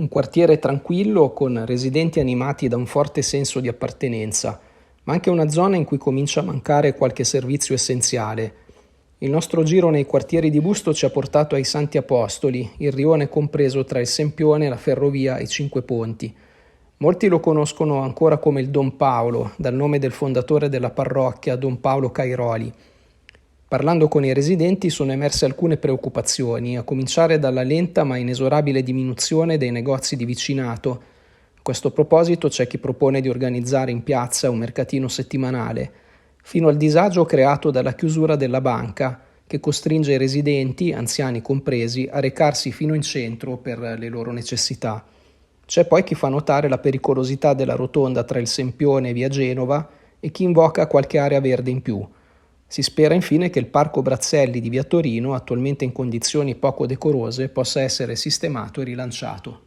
Un quartiere tranquillo con residenti animati da un forte senso di appartenenza, ma anche una zona in cui comincia a mancare qualche servizio essenziale. Il nostro giro nei quartieri di Busto ci ha portato ai Santi Apostoli, il rione compreso tra il Sempione, la ferrovia e Cinque Ponti. Molti lo conoscono ancora come il Don Paolo, dal nome del fondatore della parrocchia, Don Paolo Cairoli. Parlando con i residenti sono emerse alcune preoccupazioni, a cominciare dalla lenta ma inesorabile diminuzione dei negozi di vicinato. A questo proposito c'è chi propone di organizzare in piazza un mercatino settimanale, fino al disagio creato dalla chiusura della banca, che costringe i residenti, anziani compresi, a recarsi fino in centro per le loro necessità. C'è poi chi fa notare la pericolosità della rotonda tra il Sempione e via Genova e chi invoca qualche area verde in più. Si spera infine che il Parco Brazzelli di via Torino, attualmente in condizioni poco decorose, possa essere sistemato e rilanciato.